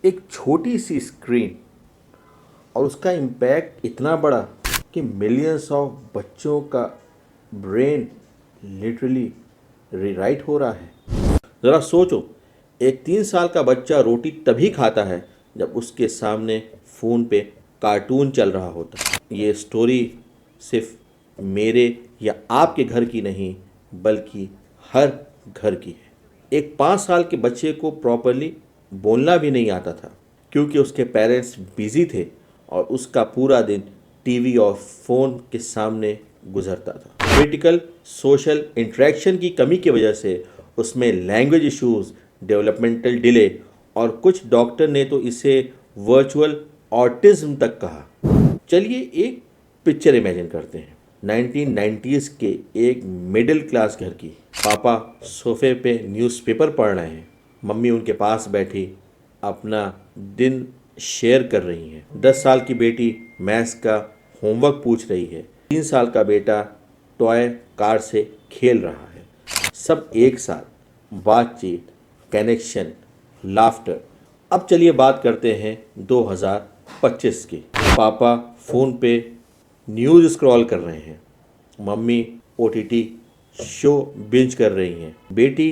एक छोटी सी स्क्रीन और उसका इम्पैक्ट इतना बड़ा कि मिलियंस ऑफ बच्चों का ब्रेन लिटरली रीराइट हो रहा है। ज़रा सोचो, एक 3 साल का बच्चा रोटी तभी खाता है जब उसके सामने फ़ोन पे कार्टून चल रहा होता है। ये स्टोरी सिर्फ मेरे या आपके घर की नहीं, बल्कि हर घर की है। एक 5 साल के बच्चे को प्रॉपरली बोलना भी नहीं आता था क्योंकि उसके पेरेंट्स बिजी थे और उसका पूरा दिन टीवी और फ़ोन के सामने गुजरता था। क्रिटिकल सोशल इंटरेक्शन की कमी की वजह से उसमें लैंग्वेज इश्यूज, डेवलपमेंटल डिले और कुछ डॉक्टर ने तो इसे वर्चुअल ऑटिज्म तक कहा। चलिए एक पिक्चर इमेजिन करते हैं। 1990s के एक मिडिल क्लास घर की। पापा सोफे पे न्यूज़पेपर पढ़ रहे हैं, मम्मी उनके पास बैठी अपना दिन शेयर कर रही हैं। 10 साल की बेटी मैथ्स का होमवर्क पूछ रही है। 3 साल का बेटा टॉय कार से खेल रहा है। सब एक साथ, बातचीत, कनेक्शन, लाफ्टर। अब चलिए बात करते हैं 2025 की। पापा फ़ोन पे न्यूज़ स्क्रॉल कर रहे हैं, मम्मी ओटीटी शो बिंज कर रही हैं, बेटी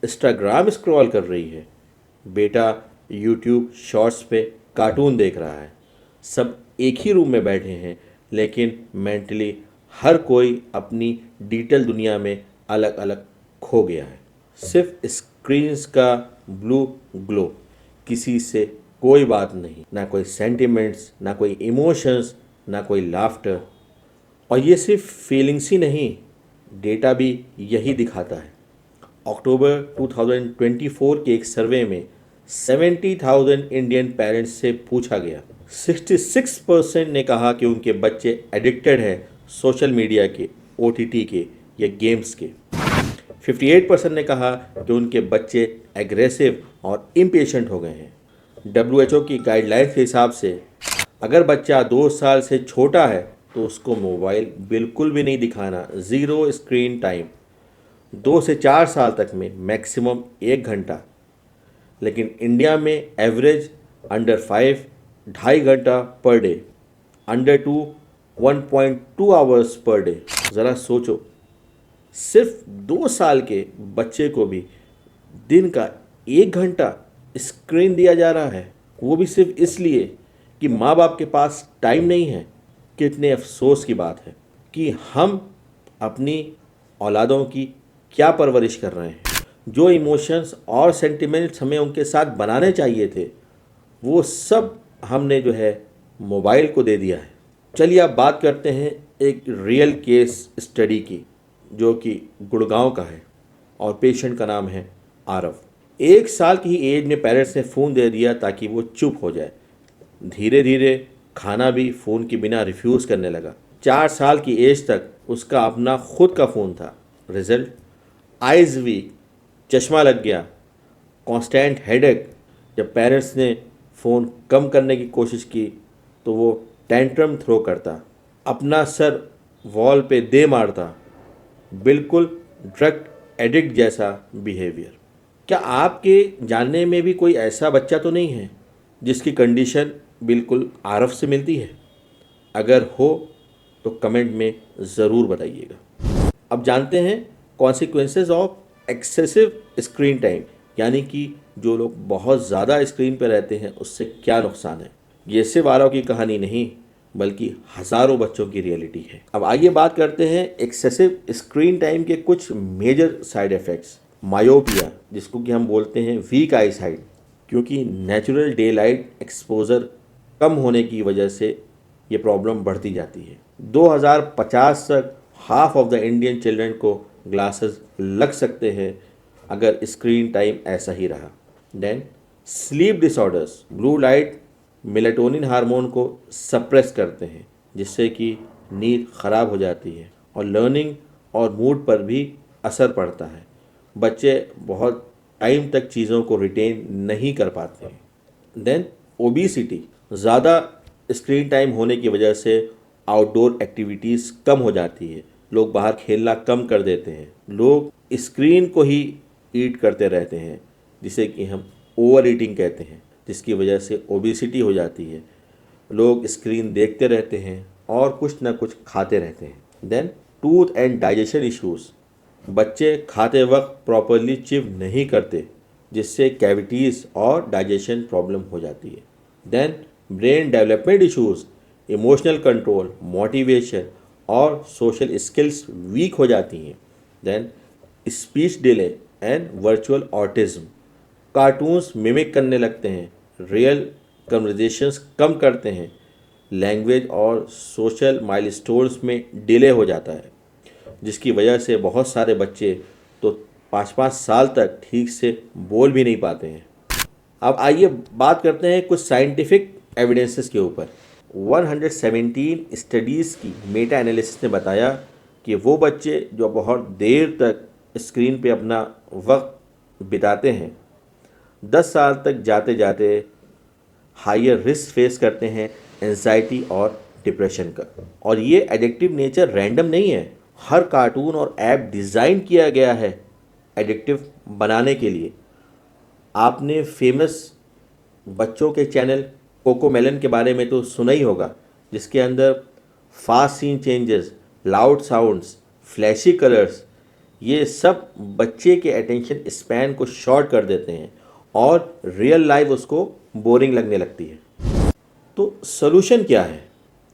इंस्टाग्राम स्क्रॉल कर रही है, बेटा यूट्यूब शॉर्ट्स पे कार्टून देख रहा है। सब एक ही रूम में बैठे हैं, लेकिन मेंटली हर कोई अपनी डिजिटल दुनिया में अलग अलग खो गया है। सिर्फ स्क्रीन्स का ब्लू ग्लो, किसी से कोई बात नहीं, ना कोई सेंटिमेंट्स, ना कोई इमोशंस, ना कोई लाफ्टर। और ये सिर्फ फीलिंग्स ही नहीं, डेटा भी यही दिखाता है। अक्टूबर 2024 के एक सर्वे में 70,000 इंडियन पेरेंट्स से पूछा गया। 66% ने कहा कि उनके बच्चे एडिक्टेड हैं सोशल मीडिया के, ओटीटी के या गेम्स के। 58% ने कहा कि उनके बच्चे एग्रेसिव और इम्पेशेंट हो गए हैं। WHO की गाइडलाइंस के हिसाब से अगर बच्चा 2 साल से छोटा है तो उसको मोबाइल बिल्कुल भी नहीं दिखाना, ज़ीरो स्क्रीन टाइम। 2 से 4 साल तक में मैक्सिमम 1 घंटा, लेकिन इंडिया में एवरेज अंडर 5 2.5 घंटा per day, under 2 1.2 hours per day. ज़रा सोचो, सिर्फ 2 साल के बच्चे को भी दिन का 1 घंटा स्क्रीन दिया जा रहा है, वो भी सिर्फ इसलिए कि माँ बाप के पास टाइम नहीं है। कितने अफसोस की बात है कि हम अपनी औलादों की क्या परवरिश कर रहे हैं। जो इमोशंस और सेंटिमेंट्स हमें उनके साथ बनाने चाहिए थे, वो सब हमने जो है मोबाइल को दे दिया है। चलिए अब बात करते हैं एक रियल केस स्टडी की, जो कि गुड़गांव का है और पेशेंट का नाम है आरव। 1 साल की ही एज में पेरेंट्स ने फ़ोन दे दिया ताकि वो चुप हो जाए। धीरे धीरे खाना भी फ़ोन के बिना रिफ्यूज़ करने लगा। 4 साल की एज तक उसका अपना खुद का फ़ोन था। रिजल्ट, आइज़ वीक, चश्मा लग गया, कांस्टेंट हेडेक। जब पेरेंट्स ने फ़ोन कम करने की कोशिश की तो वो टेंट्रम थ्रो करता, अपना सर वॉल पे दे मारता, बिल्कुल ड्रग एडिक्ट जैसा बिहेवियर। क्या आपके जानने में भी कोई ऐसा बच्चा तो नहीं है जिसकी कंडीशन बिल्कुल आरव से मिलती है? अगर हो तो कमेंट में ज़रूर बताइएगा। अब जानते हैं consequences of excessive screen time, यानी कि जो लोग बहुत ज़्यादा स्क्रीन पर रहते हैं उससे क्या नुकसान है। ये सिर्फ आरव की कहानी नहीं, बल्कि हज़ारों बच्चों की रियलिटी है। अब आइए बात करते हैं एक्सेसिव स्क्रीन टाइम के कुछ मेजर साइड इफ़ेक्ट्स। मायोपिया, जिसको कि हम बोलते हैं वीक आई साइट, क्योंकि नेचुरल डे लाइट एक्सपोजर कम होने की वजह से ये प्रॉब्लम बढ़ती जाती है। 2050 तक half of the Indian children को ग्लासेस लग सकते हैं अगर स्क्रीन टाइम ऐसा ही रहा। Then sleep disorders, blue light melatonin hormone को सप्रेस करते हैं, जिससे कि नींद खराब हो जाती है और लर्निंग और मूड पर भी असर पड़ता है। बच्चे बहुत टाइम तक चीज़ों को रिटेन नहीं कर पाते हैं। देन ओबेसिटी, ज़्यादा स्क्रीन टाइम होने की वजह से आउटडोर एक्टिविटीज़ कम हो जाती है, लोग बाहर खेलना कम कर देते हैं, लोग स्क्रीन को ही ईट करते रहते हैं, जिसे कि हम ओवर ईटिंग कहते हैं, जिसकी वजह से ओबेसिटी हो जाती है। लोग स्क्रीन देखते रहते हैं और कुछ ना कुछ खाते रहते हैं। Then tooth and digestion issues, बच्चे खाते वक्त प्रॉपरली चिव नहीं करते, जिससे कैविटीज़ और डाइजेशन प्रॉब्लम हो जाती है। Then brain development issues, emotional control, motivation और सोशल स्किल्स वीक हो जाती हैं। Then speech delay and virtual autism, cartoons mimic करने लगते हैं, रियल कन्वर्जेशंस कम करते हैं, लैंग्वेज और सोशल माइलस्टोन्स में डिले हो जाता है, जिसकी वजह से बहुत सारे बच्चे तो 5-5 साल तक ठीक से बोल भी नहीं पाते हैं। अब आइए बात करते हैं कुछ साइंटिफिक एविडेंसेस के ऊपर। 117 स्टडीज़ की मेटा एनालिसिस ने बताया कि वो बच्चे जो बहुत देर तक स्क्रीन पे अपना वक्त बिताते हैं, 10 साल तक जाते जाते हाइयर रिस्क फेस करते हैं एंजाइटी और डिप्रेशन का। और ये एडिक्टिव नेचर रैंडम नहीं है। हर कार्टून और ऐप डिज़ाइन किया गया है एडिक्टिव बनाने के लिए। आपने फेमस बच्चों के चैनल कोकोमेलन के बारे में तो सुना ही होगा, जिसके अंदर fast scene changes, loud sounds, flashy colours, ये सब बच्चे के अटेंशन स्पैन को शॉर्ट कर देते हैं और रियल लाइफ उसको बोरिंग लगने लगती है। तो सॉल्यूशन क्या है,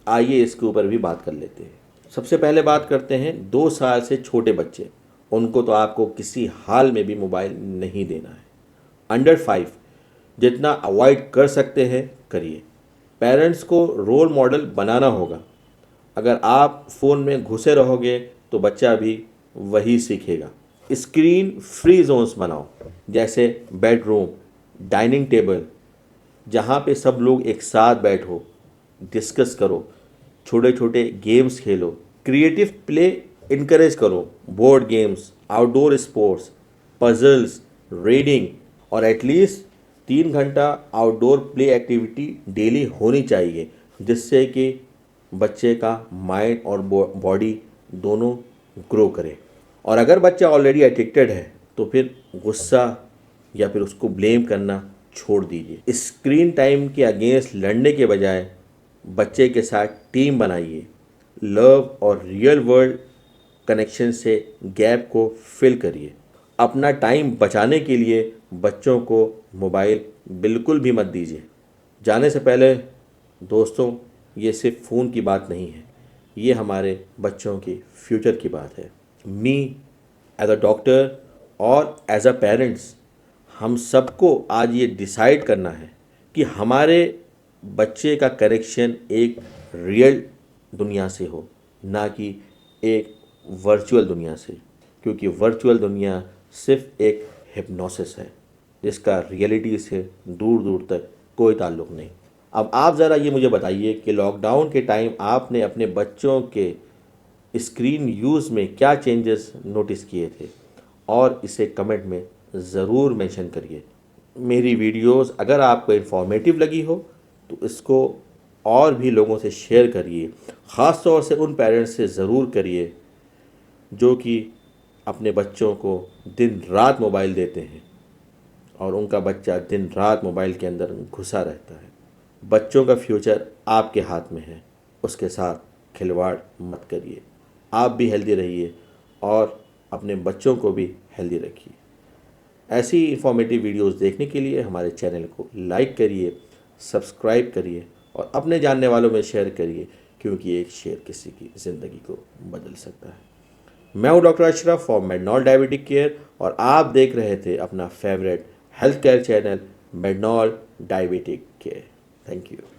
आइए इसके ऊपर भी बात कर लेते हैं। सबसे पहले बात करते हैं 2 साल से छोटे बच्चे, उनको तो आपको किसी हाल में भी मोबाइल नहीं देना है। अंडर 5 जितना अवॉइड कर सकते हैं करिए। पेरेंट्स को रोल मॉडल बनाना होगा। अगर आप फ़ोन में घुसे रहोगे तो बच्चा भी वही सीखेगा। स्क्रीन फ्री जोन्स बनाओ, जैसे बेडरूम, डाइनिंग टेबल, जहाँ पे सब लोग एक साथ बैठो, डिस्कस करो, छोटे छोटे गेम्स खेलो, क्रिएटिव प्ले इनकरेज करो, board games, outdoor sports, puzzles, reading, और एटलीस्ट 3 घंटा आउटडोर प्ले एक्टिविटी डेली होनी चाहिए, जिससे कि बच्चे का माइंड और बॉडी दोनों ग्रो करे। और अगर बच्चा ऑलरेडी एडिक्टेड है तो फिर गुस्सा या फिर उसको ब्लेम करना छोड़ दीजिए। स्क्रीन टाइम के अगेंस्ट लड़ने के बजाय बच्चे के साथ टीम बनाइए। लव और रियल वर्ल्ड कनेक्शन से गैप को फिल करिए। अपना टाइम बचाने के लिए बच्चों को मोबाइल बिल्कुल भी मत दीजिए। जाने से पहले दोस्तों, ये सिर्फ फ़ोन की बात नहीं है, ये हमारे बच्चों की फ्यूचर की बात है। मी एज अ डॉक्टर और एज अ पेरेंट्स, हम सबको आज ये डिसाइड करना है कि हमारे बच्चे का कनेक्शन एक रियल दुनिया से हो, ना कि एक वर्चुअल दुनिया से, क्योंकि वर्चुअल दुनिया सिर्फ एक हिप्नोसिस है जिसका रियलिटी से दूर दूर तक कोई ताल्लुक़ नहीं। अब आप ज़रा ये मुझे बताइए कि लॉकडाउन के टाइम आपने अपने बच्चों के स्क्रीन यूज़ में क्या चेंजेस नोटिस किए थे, और इसे कमेंट में ज़रूर मेंशन करिए। मेरी वीडियोस अगर आपको इन्फॉर्मेटिव लगी हो तो इसको और भी लोगों से शेयर करिए। ख़ास तौर से उन पेरेंट्स से ज़रूर करिए जो कि अपने बच्चों को दिन रात मोबाइल देते हैं और उनका बच्चा दिन रात मोबाइल के अंदर घुसा रहता है। बच्चों का फ्यूचर आपके हाथ में है, उसके साथ खिलवाड़ मत करिए। आप भी हेल्दी रहिए और अपने बच्चों को भी हेल्दी रखिए। ऐसी इंफॉर्मेटिव वीडियोस देखने के लिए हमारे चैनल को लाइक करिए, सब्सक्राइब करिए और अपने जानने वालों में शेयर करिए, क्योंकि एक शेयर किसी की ज़िंदगी को बदल सकता है। मैं हूँ doctor Ashraf for Mednol diabetic care और आप देख रहे थे अपना favourite health care channel Mednol diabetic care. Thank you.